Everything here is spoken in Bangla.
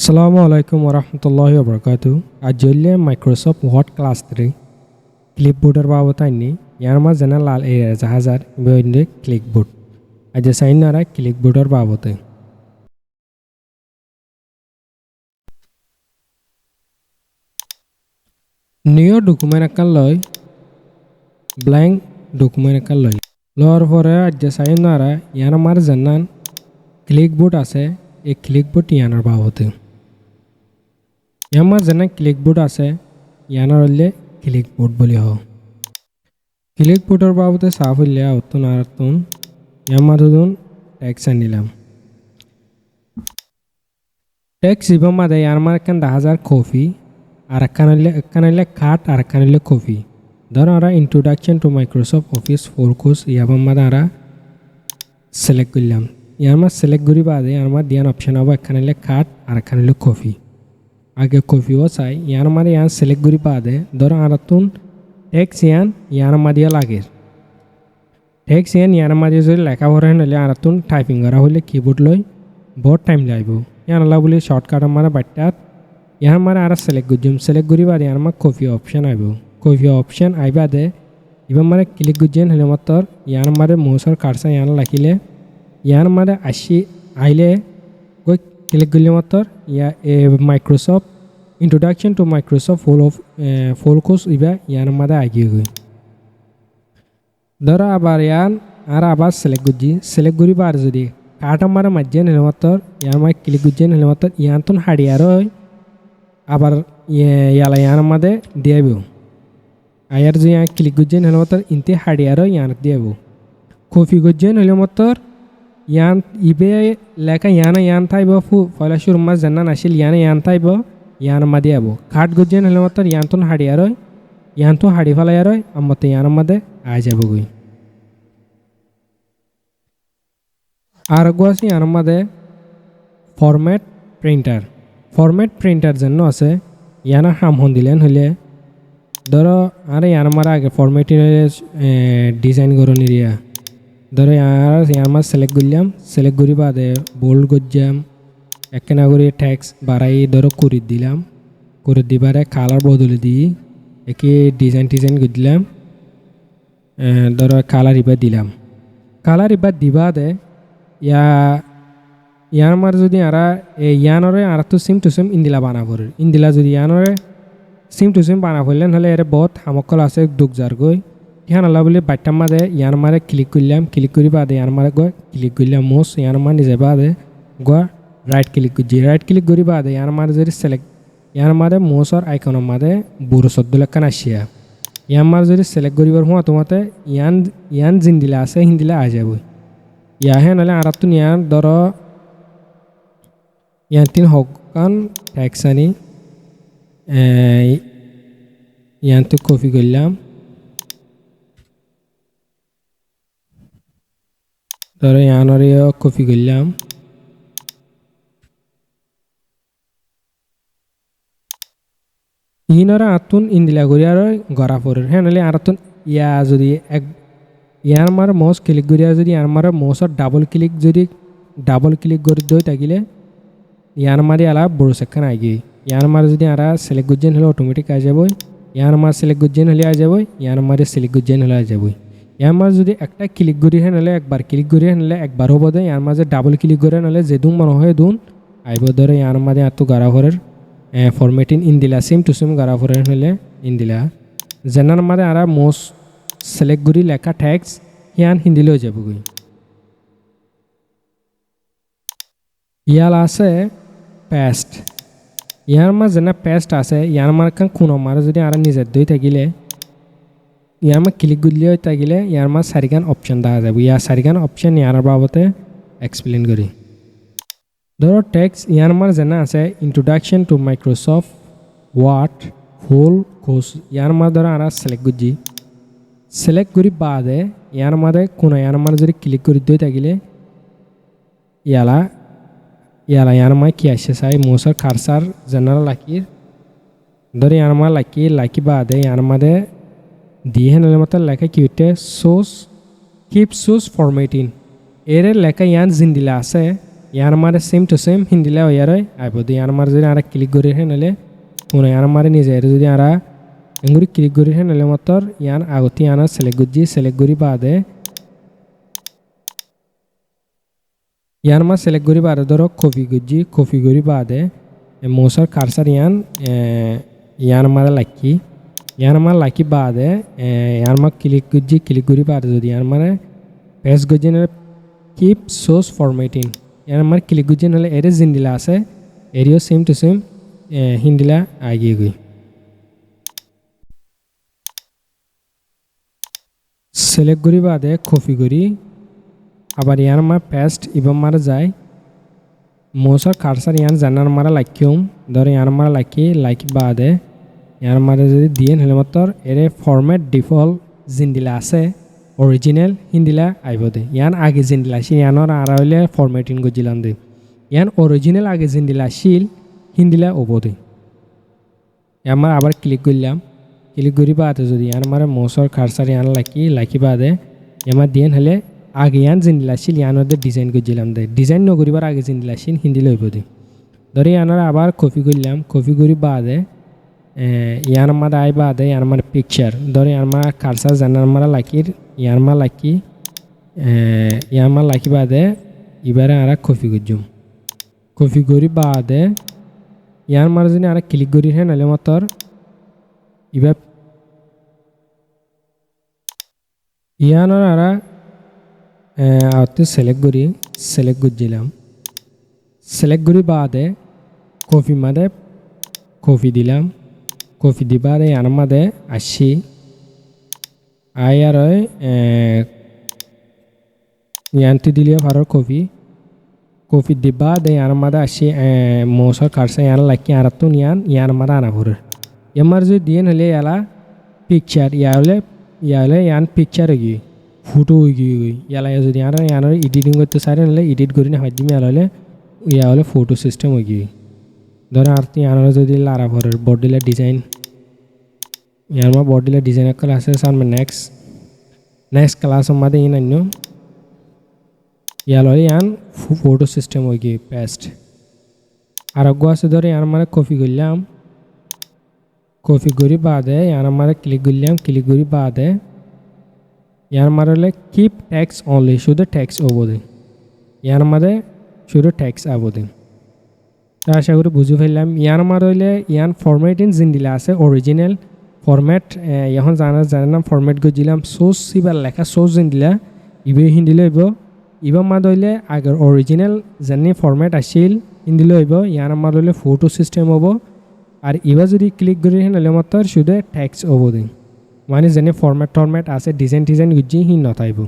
Assalamu alaikum warahmatullahi wabarakatuh. Ajolya Microsoft Word Class 3 Clipboarder babataini yarma jana lal area jahazar boinde clipboard. Aja sign nara clipboarder babate. New document akan loy blank document akan loy. Lor pore aja sign nara yarmar janan clipboard ase এই ক্লিকবোর্ড ইয়ানার বাবতে ইয়ামার জানা ক্লিকবোর্ড আছে ইয়ানার হলে ক্লিকবোর্ড বলি হ ক্লিকবোর্ডের বাবতে সাফ হইলে অতন আর তুন ইয়ামার দুন ট্যাক্স আনিলাম ট্যাক্স ইবা মাদে ইয়ারমার কান 10000 কপি আর একখান হইলে কাট আর একখান হইলে কপি ধরো আমরা introduction to Microsoft office 4 course ইয়াবা মাদে আমরা সিলেক্ট করলাম ইয়ারমার সিলেক্ট করি বাদে ইয়ারমার দিয়ান অপশন হবো একখান হইলে কাট আর একখান হইলে কপি আগে কপিও চাই ইয়ারমার ইয়ান সিলেক্ট করি বাদে ধরো আর তুন টেক্স ইয়ান ইয়ারমার দিয়া লাগে টেক্স ইয়ান ইয়ারমার দিয়ে যদি লেখা ভরে হলে আর তুন টাইপিং করা হলে কিবোর্ড লই বহুত টাইম লাগবে ইয়ান আল্লাহ বলে শর্টকাট আমার বাট্টাত ইয়ারমার আর সিলেক্ট করি বাদে ইয়ারমার কপি অপশন আইব কপি অপশন আইবাদে এবার মানে ক্লিক করছেন হলে মাত্র ইয়ারমারে মৌসর কাটসা ইয়ান লাখিলে ইয়ার মারে আসি আইলে কই ক্লিক করলে মাত্র Microsoft introduction to Microsoft full course ইবা ইয়ার মারে আগিয়ে গই ধরো আবার ইয়ান আর আবার সিলেক্ট করি বার যদি কাট আমার মাঝে নিলে মাত্র ইয়ার মারে ক্লিক করছে নিলে মাত্র ইয়ান তো হাড়িয়ার আবার ইয়ালা ইয়ার মাঝে দিয়াব আয়ার যদি ক্লিক করছে নিলে মাত্র ইনতে হাড়িয়ার ইয়ান দিয়াব কপি করছে নিলে মাত্র ইয়ান ইবে লেখা ইয়ান থাইব পয়লা শুরু মাছ জানা নাছিল ইয়ান থাইব ইয়ান মাদি আবো কাঠ গুজেন হলে মাত্র ইয়ান তো হাড়িয়ার ইয়ান তো হাড়ি ফেলাইয়ার আমার ইয়ান মাদে আই যাব গই আর আছে ইয়ান মাদে ফরম্যাট প্রিন্টার জন্য আছে ইয়ানা হাম হন দিলেন হলে ধরো আরে ইয়ান মারা আগে ফরম্যাটিং ডিজাইন করো নিরিয়া ধরো ইয়ার সিলেক্ট করি বাদে বোল্ড করলাম একখানা করে ট্যাক্স বাড়াই ধরো করে দিলাম করে দিবারে কালার বদলে দিই একে ডিজাইন দিলাম ধরো কালার ইবার দিবা দে ইয়ার যদি আরা ইয়ানরে আর তো সিম টু সিম ইন্দিলা বানা পড়ে ইন্দিলা যদি ইয়ানরে সিম টু সিম বানা পড়লেন হলে এর বহুত হামকল আছে দুঃখ যার গই ইয়ান আল্লাহ বলে বাট্টার মাদে ইয়ার মারে ক্লিক করি বাদে ইয়ার মারে গয় ক্লিক করলাম মোস ইয়ার মার নিজে বাদে গয় রাইট ক্লিক করি বাদে ইয়ার মারে যদি সিলেক্ট ইয়ার মারে মোসর আইকনের মাদে বুড়ো শব্দ লেখান আসিয়া ইয়ার মারে যদি সিলেক্ট করিবার হওয়া তোমাতে ইয়ান জিন্দিলা আছে হিন্দিলা আ যাব ইয়াহে নাহলে আর তো ইয়ান ধর ইয়ান তিন হকান ট্যাক্স আনি ইয়ান তো কপি করলাম ধরো ইয়ানরে কপি করলাম ইনরা আতুন ইন্দিলা করি আর গড়া পড়ে হ্যাঁ নাহলে আর আতুন ইয়া যদি ইয়ার মার মাউস ক্লিক করিয়া যদি ইয়ার মার মাউসর ডাবল ক্লিক করে দই থাকিলে ইয়ার মারি আলা বড় সেখান আগে ইয়ার মার যদি আর সিলেক্ট করছেন হলে অটোমেটিক আ যাব ইয়ার মার সিলেক্ট করছেন হলে আ যাব ইয়ার মারে সিলেক্ট করছেন হলে আ যাব ইয়ার মাঝে যদি একটা ক্লিক করি হলে একবার ক্লিক করি হলে একবার হবো দে ইয়ার মাঝে ডাবল ক্লিক করে হলে যে দুন মনে হয় দুন আইব ধরে ইয়ার মাঝে এত গাড়াফরের ফরম্যাটিং ইন্দিলা সিম টু সিম গাড়াফরের হলে ইন্দিলা জেনার মাঝে আর মোস্ট সিলেক্ট করি লেখা ট্যাক্স ইয়ান হিন্দিলেও যাব গই ইয়াল আছে পেস্ট ইয়ার মাঝে যেনা পেস্ট আছে ইয়ার মার কান কোনো মারে যদি আর নিজের দই থাকিলে ইয়ার মা ক্লিক করলে থাকিলে ইয়ার মা চারিখান অপশন দেখা যাব ইয়ার চারিখান অপশন ইয়ার বাবতে এক্সপ্লেন করি ধরো টেক্সট ইয়ার মার জানা আছে introduction to Microsoft Word full course ইয়ার মা ধরো আর সিলেক্ট করি বাদে ইয়ার মাদে কোনো ইয়ার মার যদি ক্লিক করে দিয়ে থাকিলে ইয়ার মা কি আসে চাই মোসর কারসার জেনারেল লাকির ধরো ইয়ার মা লাকি বাদে ইয়ার মাদে দিয়ে নাহলে মাত্র লেখা কি হইতে সোর্স ফরম্যাটিং এর লেখা ইয়ান জিন্দিলা আছে ইয়ান মারে সেম টু সেম হিন্দিলে ইয়ার আইব দি ইয়ান মারে যদি আর ক্লিক করি হেনলে কোন ইয়ান মারে নিজে যদি আর এঙ্গুরি ক্লিক করি হেনলে মতর ইয়ান আগতি আনা সিলেক্ট করি বাদে ইয়ান মা সিলেক্ট করি বাদে ধরো কপি করি বাদে মোসর কারসার ইয়ান মারে লাকি ইয়ান মার লাকি বাদে ইয়ান মা ক্লিক করি বাদে যদি ইয়ান মারে পেজ গজি কিপ সোর্স ফরম্যাটিং ইয়ান মার ক্লিক গজি নলে এরে জিন্দিলা আছে এরিও সেম টু সেম হিন্দিলা আগিয়ে গই সিলেক্ট করি বাদে কপি করি আবার ইয়ান মার পেস্ট ইবাম মারা যায় মোসর কারসার ইয়ান জানার মারা লাকিম ধরে ইয়ান মারা লাকি বাদে ইয়ান মারা যদি দিয়ে হলে মতর এরে ফরম্যাট ডিফল্ট জিন্দিলা আছে অরিজিনাল হিন্দিলা আইব দে ইয়ান আগে জিন্দিলা আসি ইয়ানোর আর হইলে ফরম্যাটিং গজিলাম দে ইয়ান অরিজিনাল আগে জিন্দিলা আসিল হিন্দিলা ওব দে আমার আবার ক্লিক করলাম ক্লিক করি বাদে যদি ইয়ান মারা মোসর কারসার ইয়ান লাকি বাদে আমার দিয়ে হলে আগে ইয়ান জিন্দিলা আসিল ইয়ানোর ডিজাইন গজিলাম দে ডিজাইন নকরিবার আগে জিন্দিলা আসিল হিন্দিলা হইব দে ধরে ইয়ানোর আবার কপি করলাম কপি করি বাদে ইয়ান মারা আই বাদে ইয়ান মারা পিকচার ধরে ইয়ান মারা কারসার জানার মারা ইয়ান মা লাকি বাদে এবারে আর কপি করছুম কপি করি বাদে ইয়ান মারা যদি আর ক্লিক করি হ্যাঁ নাহলে মতর এবার ইয়ানোর আর সিলেক্ট করছিলাম সিলেক্ট করি বাদে কপি মাদে কপি দিলাম কপি দিবারে ইয়ান মাদে আসি আই আর ইয়ানটি দিলে ভারর কপি দিবা দে ইয়ান মাদে আসি মোসর কারসা ইয়ান লাকি আর তো ইয়ান মাদে আনা ভরে এমার যদি দিয়ে হলে ইয়ালা পিকচার ইয়ালে ইয়ান পিকচার গিয়ে ফটো গিয়ে ইয়ালা যদি ইয়ানোর এডিটিং করতে চাই হলে এডিট করি না হয় দিমি ইয়ালে হলে ফটো সিস্টেম হয়ে গিয়ে ধরে আর ইয়ানোর যদি লারা ভরের বডিলা ডিজাইন ইয়ান মা বডিলা ডিজাইন ক্লাস আছে নেক্সট ক্লাস মাদে ইন আন্য ইয়ালো ইয়ান ফটো সিস্টেম হয়ে গিয়ে পেস্ট আর আছে ধরে ইয়ান মারে কপি করলাম কপি করি বাদে ইয়ান মারে ক্লিক করি বাদে ইয়ান মারে হলে কিপ টেক্স অনলি শুধু টেক্স ওবদে ইয়ান মারে শুধু টেক্স আবদে তা আশা করি বুঝে ফেললাম ইয়ান মারে হইলে ইয়ান ফরম্যাটিং জিন্দিলা আছে অরিজিনাল ফরম্যাট এখন জানার ফরম্যাট গজিলাম সোর্স ইবার লেখা সোর্স জিন্দিলা ইবে হিন্দিলে হইব ইবার মাদ হইলে আগের অরিজিনাল জানি ফরম্যাট আসিল হিন্দিলে হইব ইয়ান মাদ হইলে ফটো সিস্টেম হব আর এবার যদি ক্লিক করি হলে মাত্র শুধু টেক্সট হব দিন মানে জানি ফরম্যাট আছে ডিজাইন গুজি হি নথাইব